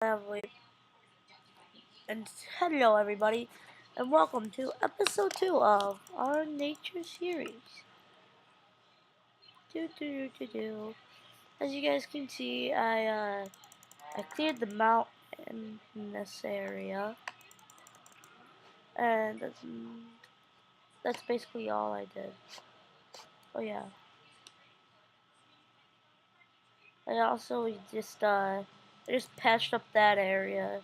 Lovely. And hello, everybody, and welcome to episode 2 of our nature series. As you guys can see, I cleared the mountain in this area, and that's basically all I did. Oh yeah, I also just patched up that area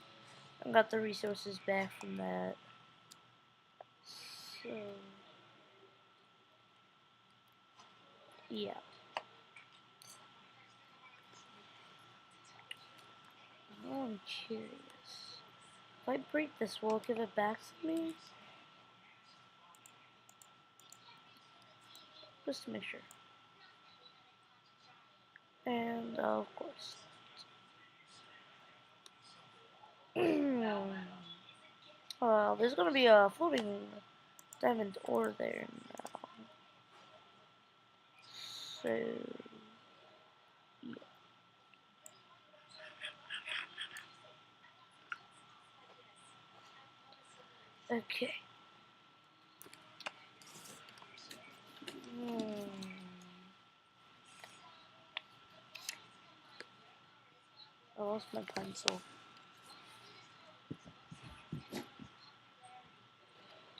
and got the resources back from that. So yeah. I'm curious. If I break this, will it give it back to me? Just to make sure. And of course. Well, there's gonna be a floating diamond ore there now. So, yeah. Okay. Hmm. I lost my pencil.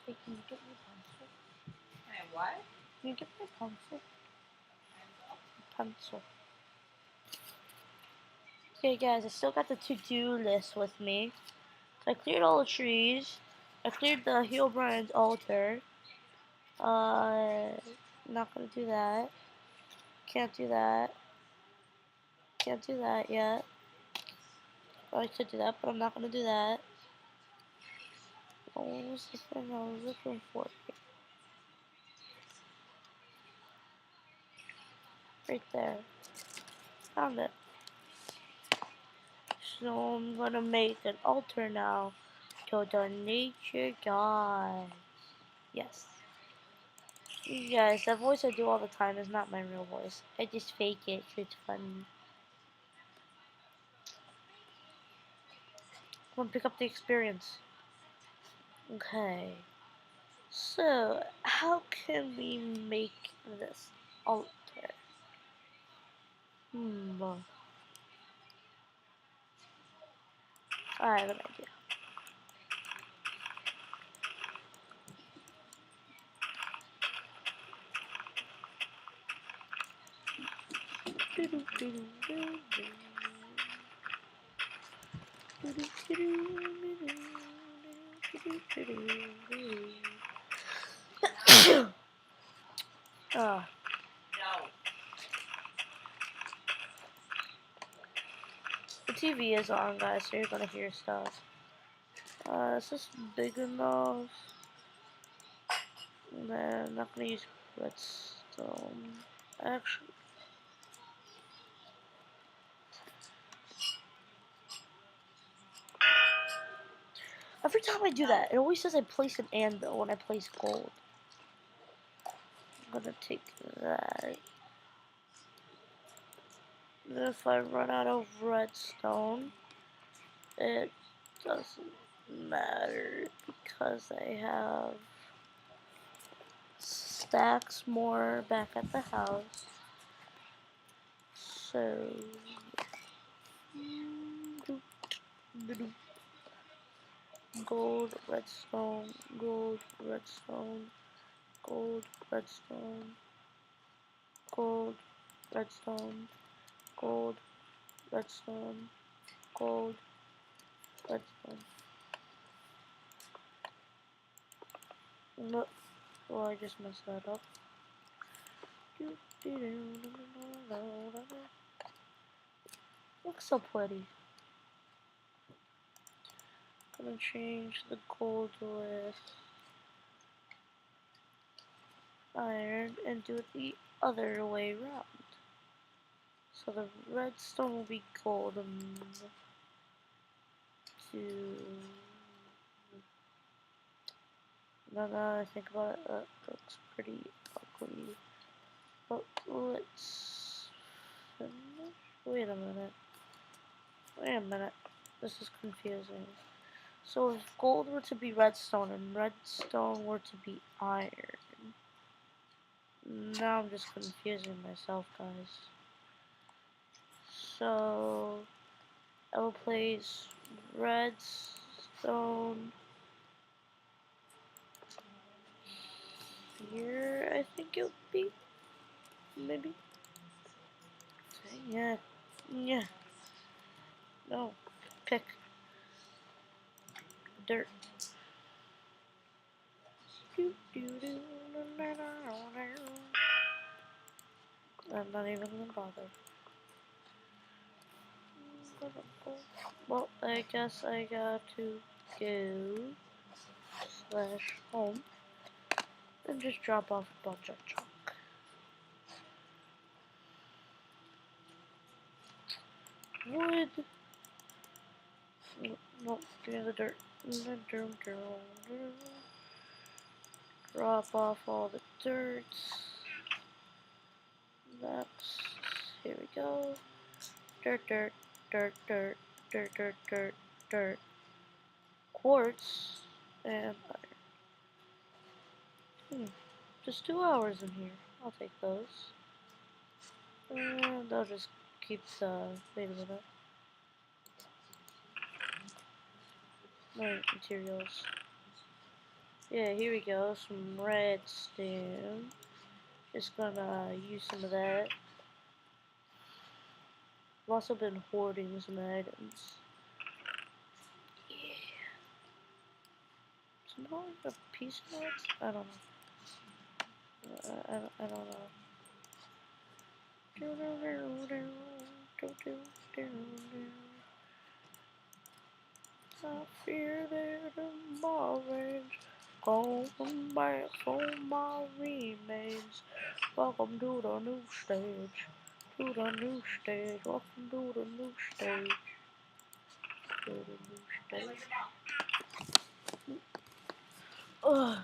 Hey, can you get my pencil? And what? Can you get my pencil? Pencil. Okay, guys, I still got the to-do list with me. So I cleared all the trees. I cleared the Heilbrand's altar. Not gonna do that. Can't do that. Can't do that yet. Oh, I could do that, but I'm not gonna do that. Oh, what was the thing I was looking for? Right there. Found it. So I'm gonna make an altar now to the nature god. Yes. You guys, that voice I do all the time is not my real voice. I just fake it 'cause it's funny. Come on, pick up the experience. Okay. So, how can we make this altar? I have an idea. uh, No. the TV is on, guys, so you're gonna hear stuff. Is this big enough? Nah, I'm not gonna use redstone. Actually, every time I do that, it always says I place an anvil when I place gold. I'm gonna take that. And if I run out of redstone, it doesn't matter because I have stacks more back at the house. So gold, redstone, gold, redstone, gold, redstone, gold, redstone, gold, redstone, gold, redstone. No, well, I just messed that up. Looks so pretty. Gonna change the gold with iron and do it the other way around. So the redstone will be golden to. Now that I think about it, that looks pretty ugly. But let's finish. Wait a minute. Wait a minute. This is confusing. So if gold were to be redstone and redstone were to be iron. Now I'm just confusing myself, guys. So I will place redstone here, I think it would be. Maybe. Yeah. Yeah. No. Pick. Dirt. I'm not even gonna bother. Well, I guess I got to go slash home and just drop off a bunch of junk. Wood. No, give me the dirt. Drop off all the dirt. Next, here we go. Dirt, dirt, dirt, dirt, dirt, dirt, dirt, dirt. Quartz and iron. Just 2 hours in here. I'll take those. And I'll just keep the. Wait a minute. No materials. Yeah, here we go. Some redstone. Just gonna use some of that. I've also been hoarding some items. Yeah. Somehow a piece of it? I don't know. I don't know. I fear that tomorrow's going back for my remains. Welcome to the new stage. To the new stage. Welcome to the new stage. To the new stage. Ugh.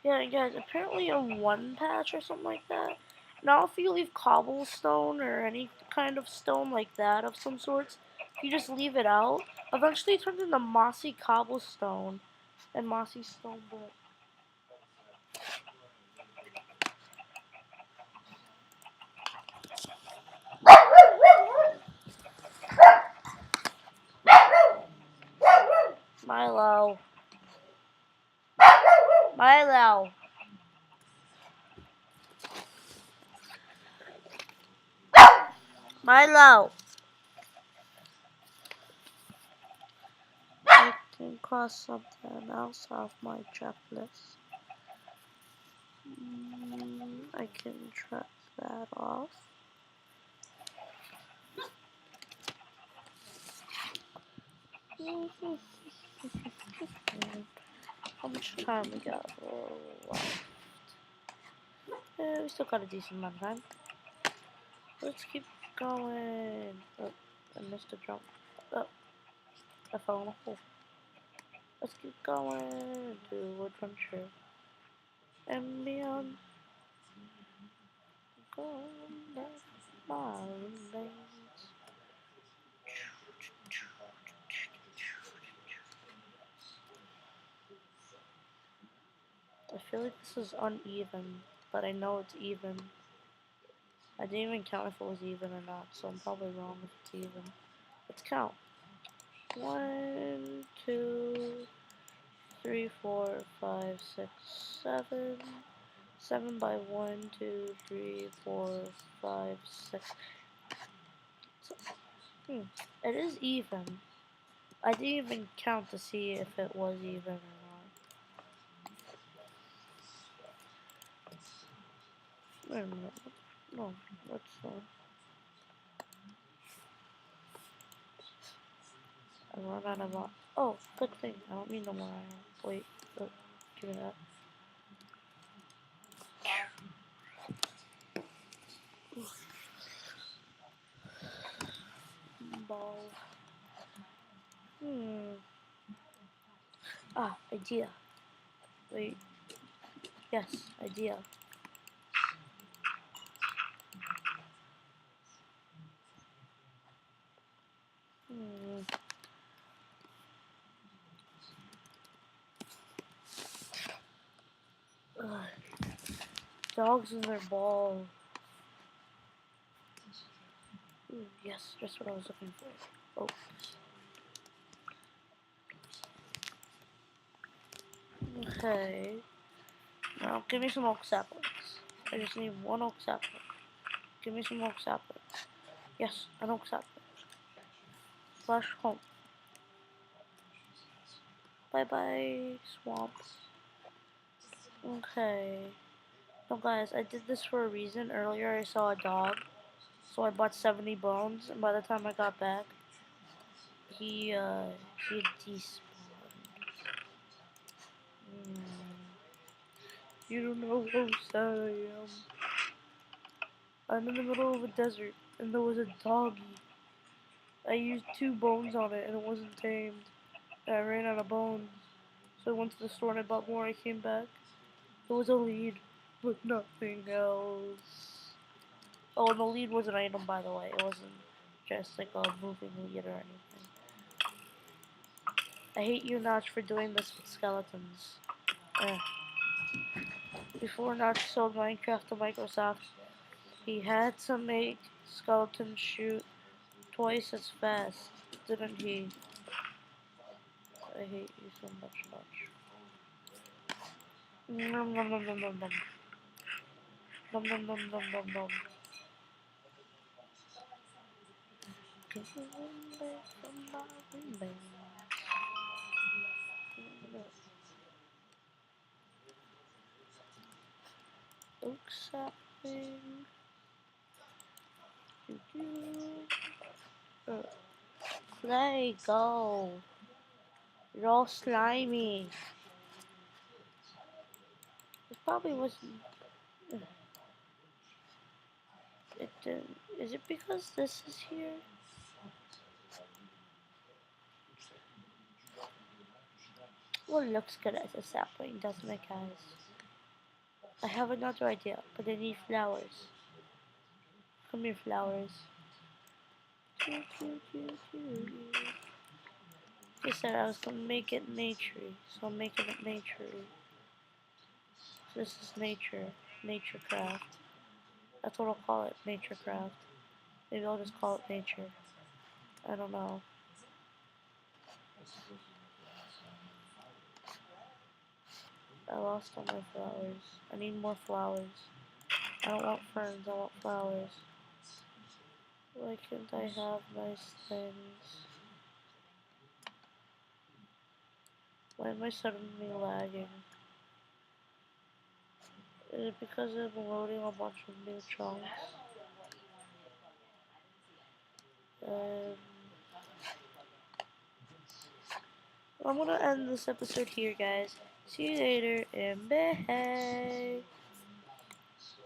Yeah, guys, apparently in one patch or something like that, now if you leave cobblestone or any kind of stone like that of some sorts, if you just leave it out, eventually it turns into mossy cobblestone and mossy stone brick. Milo. Milo. Milo. I can cross something else off my checklist. I can track that off. How much time we got? Oh, wow. Yeah, we still got a decent amount of time. Let's keep going. Oh, I missed a jump. Oh, I fell in a hole. Let's keep going to adventure and beyond. Going back my remains. I feel like this is uneven, but I know it's even. I didn't even count if it was even or not, so I'm probably wrong if it's even. Let's count. 1, 2, 3, 4, 5, 6, 7. 7 by 1, 2, 3, 4, 5, 6. So, it is even. I didn't even count to see if it was even or not. Wait a minute. No, that's I run out of iron. Oh, good thing. I don't need no more iron. Wait, give me that. Ball. Ah, idea. Wait. Yes, idea. Hmm. Ugh. Dogs in their ball. Ooh, yes, just what I was looking for. Oh. Okay. Now give me some oak saplings. I just need one oak sapling. Give me some oak saplings. Yes, an oak sapling. Flash home. Bye bye, swamp. Okay. So guys, I did this for a reason. Earlier I saw a dog, so I bought 70 bones, and by the time I got back, he had despawned. Mm. You don't know how sad I am. I'm in the middle of a desert, and there was a doggy. I used 2 bones on it, and it wasn't tamed. And I ran out of bones, so I went to the store and I bought more. I came back. There was a lead, but nothing else. Oh, and the lead was an item, by the way. It wasn't just like a moving lead or anything. I hate you, Notch, for doing this with skeletons. Before Notch sold Minecraft to Microsoft, he had to make skeletons shoot twice as fast, didn't he? I hate you so much, Notch. Nom nom nom nom nom nom. Nom nom nom nom nom nom. Oak sapling. There you go. You're all slimy. It probably wasn't. It is it because this is here? Well, it looks good as a sapling, doesn't it, guys? I have another idea, but I need flowers. Come here, flowers. I said I was gonna make it naturey, so I'm making it naturey. This is nature, nature craft. That's what I'll call it, nature craft. Maybe I'll just call it nature. I don't know. I lost all my flowers. I need more flowers. I don't want ferns, I want flowers. Why can't I have nice things? Why am I suddenly lagging? Is it because I'm loading a bunch of new chunks? I'm gonna end this episode here, guys. See you later, and bye.